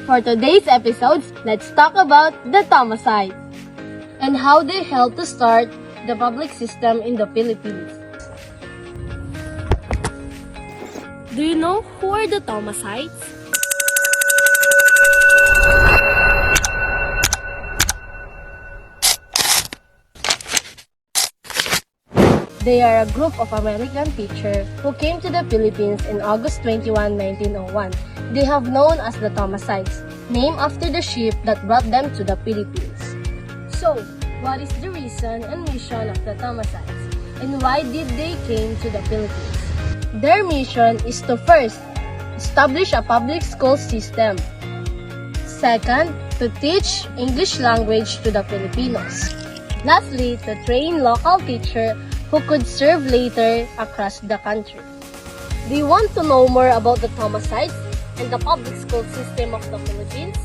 For today's episodes, let's talk about the Thomasites and how they helped to start the public system in the Philippines. Do you know who are the Thomasites? They are a group of American teachers who came to the Philippines in August 21, 1901. They have known as the Thomasites, named after the ship that brought them to the Philippines. So, what is the reason and mission of the Thomasites? And why did they came to the Philippines? Their mission is to first, establish a public school system. Second, to teach English language to the Filipinos. Lastly, to train local teachers who could serve later across the country. Do you want to know more about the Thomasites and the public school system of the Philippines?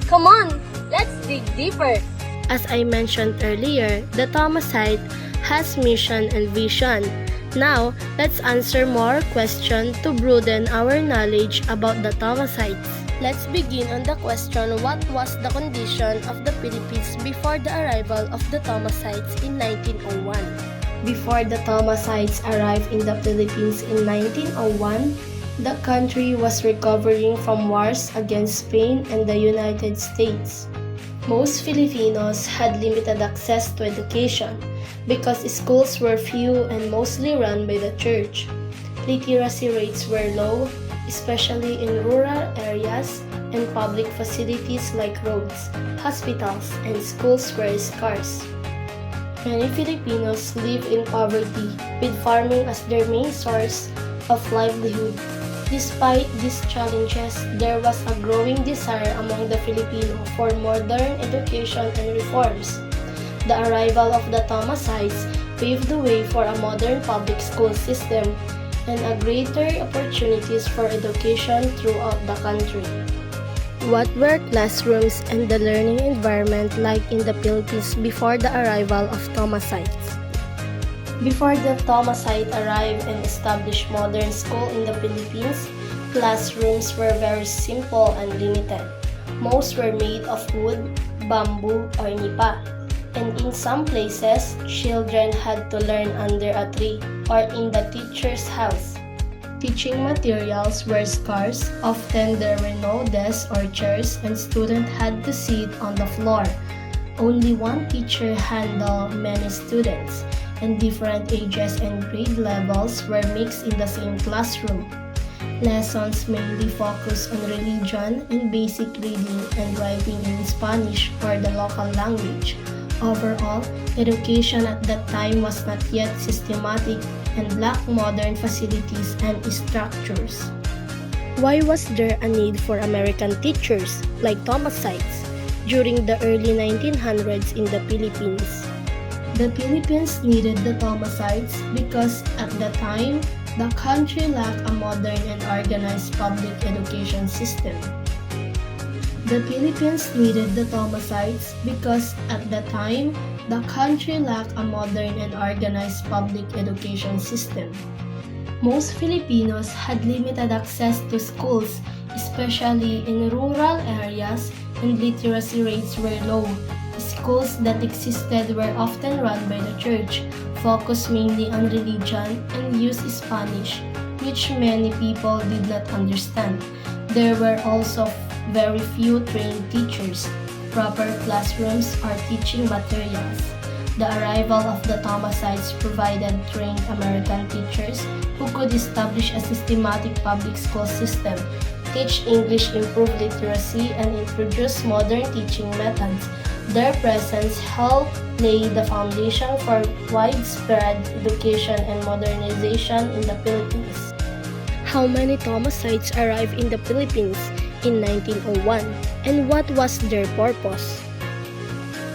Come on, let's dig deeper. As I mentioned earlier, the Thomasite has mission and vision. Now, let's answer more questions to broaden our knowledge about the Thomasites. Let's begin on the question, what was the condition of the Philippines before the arrival of the Thomasites in 1901? Before the Thomasites arrived in the Philippines in 1901, the country was recovering from wars against Spain and the United States. Most Filipinos had limited access to education because schools were few and mostly run by the church. Literacy rates were low, especially in rural areas, and public facilities like roads, hospitals, and schools were scarce. Many Filipinos live in poverty, with farming as their main source of livelihood. Despite these challenges, there was a growing desire among the Filipino for modern education and reforms. The arrival of the Thomasites paved the way for a modern public school system and a greater opportunities for education throughout the country. What were classrooms and the learning environment like in the Philippines before the arrival of Thomasites? Before the Thomasite arrived and established modern school in the Philippines, classrooms were very simple and limited. Most were made of wood, bamboo, or nipa. And in some places, children had to learn under a tree or in the teacher's house. Teaching materials were scarce, often there were no desks or chairs and students had to sit on the floor. Only one teacher handled many students, and different ages and grade levels were mixed in the same classroom. Lessons mainly focused on religion and basic reading and writing in Spanish or the local language. Overall, education at that time was not yet systematic and lacked modern facilities and structures. Why was there a need for American teachers like Thomasites during the early 1900s in the Philippines? The Philippines needed the Thomasites because at the time, the country lacked a modern and organized public education system. The Philippines needed the Thomasites because at the time, the country lacked a modern and organized public education system. Most Filipinos had limited access to schools, especially in rural areas, and literacy rates were low. Schools that existed were often run by the church, focused mainly on religion, and used Spanish, which many people did not understand. There were also very few trained teachers, proper classrooms, or teaching materials. The arrival of the Thomasites provided trained American teachers who could establish a systematic public school system, teach English, improve literacy, and introduce modern teaching methods. Their presence helped lay the foundation for widespread education and modernization in the Philippines. How many Thomasites arrived in the Philippines in 1901, and what was their purpose?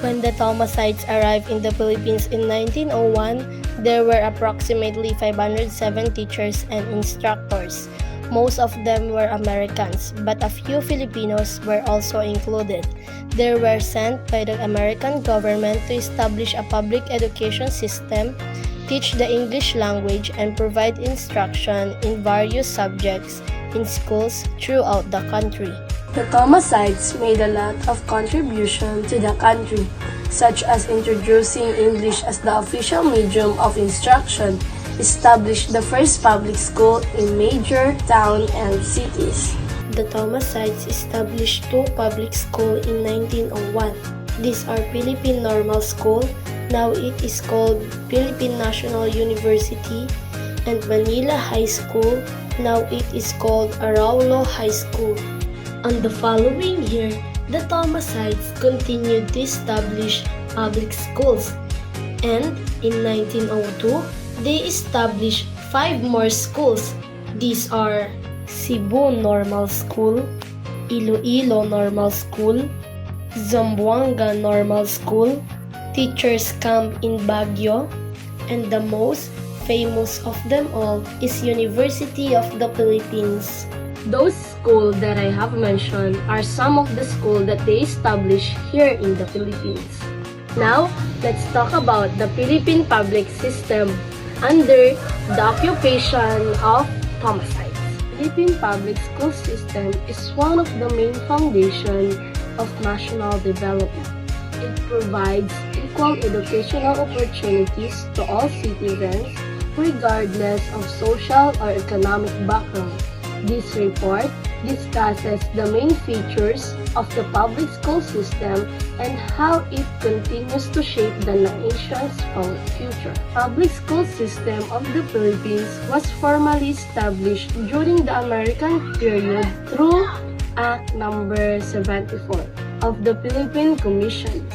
When the Thomasites arrived in the Philippines in 1901, there were approximately 507 teachers and instructors. Most of them were Americans, but a few Filipinos were also included. They were sent by the American government to establish a public education system, teach the English language, and provide instruction in various subjects in schools throughout the country. The Thomasites made a lot of contribution to the country, such as introducing English as the official medium of instruction, established the first public school in major towns and cities. The Thomasites established two public schools in 1901. These are Philippine Normal School, now it is called Philippine National University, and Manila High School, now it is called Araulo High School. On the following year, the Thomasites continued to establish public schools, and in 1902, they established 5 more schools. These are Cebu Normal School, Iloilo Normal School, Zamboanga Normal School, Teachers Camp in Baguio, and the most famous of them all is University of the Philippines. Those schools that I have mentioned are some of the schools that they established here in the Philippines. Now, let's talk about the Philippine public system under the occupation of Thomasites. Philippine public school system is one of the main foundations of national development. It provides equal educational opportunities to all citizens regardless of social or economic background. This report discusses the main features of the public school system and how it continues to shape the nation's future. Public school system of the Philippines was formally established during the American period through Act Number 74 of the Philippine Commissions,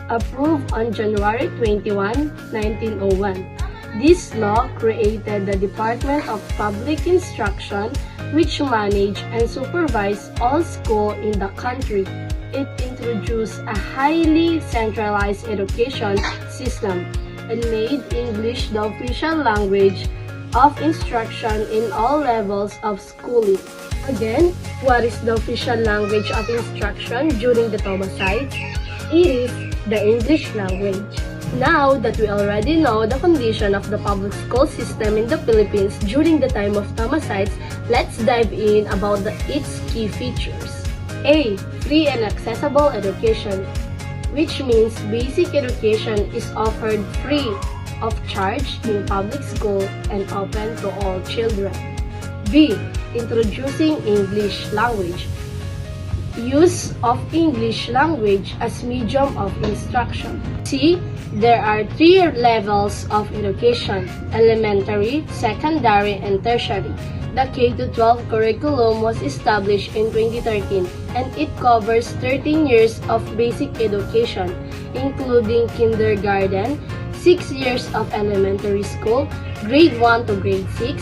approved on January 21, 1901. This law created the Department of Public Instruction, which managed and supervised all schools in the country. It introduced a highly centralized education system and made English the official language of instruction in all levels of schooling. Again, what is the official language of instruction during the Thomasites? It is the English language. Now that we already know the condition of the public school system in the Philippines during the time of Thomasites, let's dive in about its key features. A. Free and accessible education, which means basic education is offered free of charge in public school and open to all children. B. Introducing English language. Use of English language as medium of instruction. C. There are 3 levels of education: elementary, secondary, and tertiary. The K-12 curriculum was established in 2013 and it covers 13 years of basic education, including kindergarten, 6 years of elementary school, grade 1 to grade 6,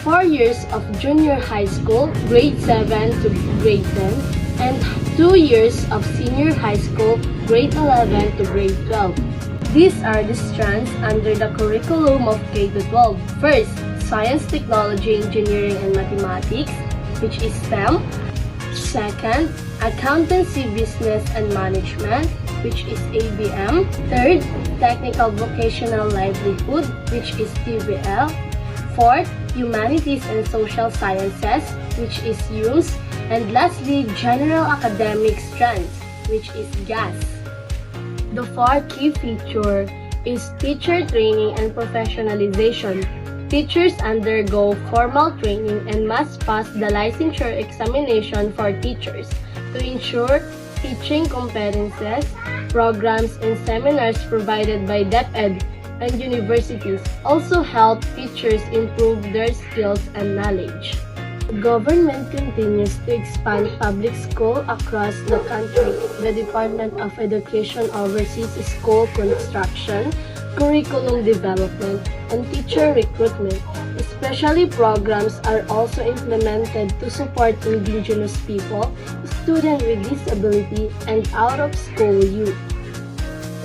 4 years of junior high school, grade 7 to grade 10, and 2 years of senior high school, grade 11 to grade 12. These are the strands under the curriculum of K-12. First, Science, Technology, Engineering, and Mathematics, which is STEM. Second, Accountancy, Business, and Management, which is ABM. Third, Technical Vocational Livelihood, which is TVL. Fourth, Humanities and Social Sciences, which is HUMS. And lastly, General Academic Strands, which is GAS. The 4th key feature is teacher training and professionalization. Teachers undergo formal training and must pass the licensure examination for teachers to ensure teaching competences. Programs and seminars provided by DepEd and universities also help teachers improve their skills and knowledge. The government continues to expand public school across the country. The Department of Education oversees school construction, curriculum development, and teacher recruitment. Especially programs are also implemented to support indigenous people, students with disability, and out-of-school youth.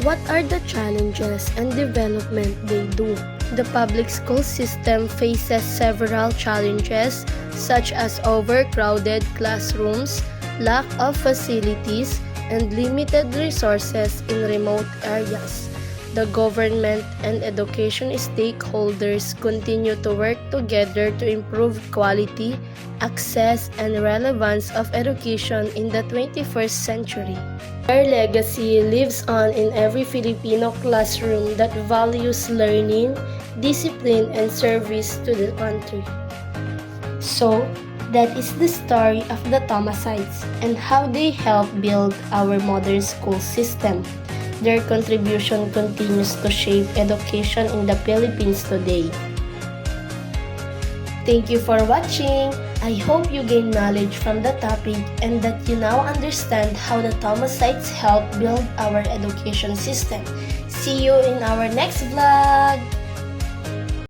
What are the challenges and development they do? The public school system faces several challenges such as overcrowded classrooms, lack of facilities, and limited resources in remote areas. The government and education stakeholders continue to work together to improve quality, access, and relevance of education in the 21st century. Their legacy lives on in every Filipino classroom that values learning, discipline, and service to the country. So, that is the story of the Thomasites and how they helped build our modern school system. Their contribution continues to shape education in the Philippines today. Thank you for watching. I hope you gain knowledge from the topic and that you now understand how the Thomasites help build our education system. See you in our next vlog!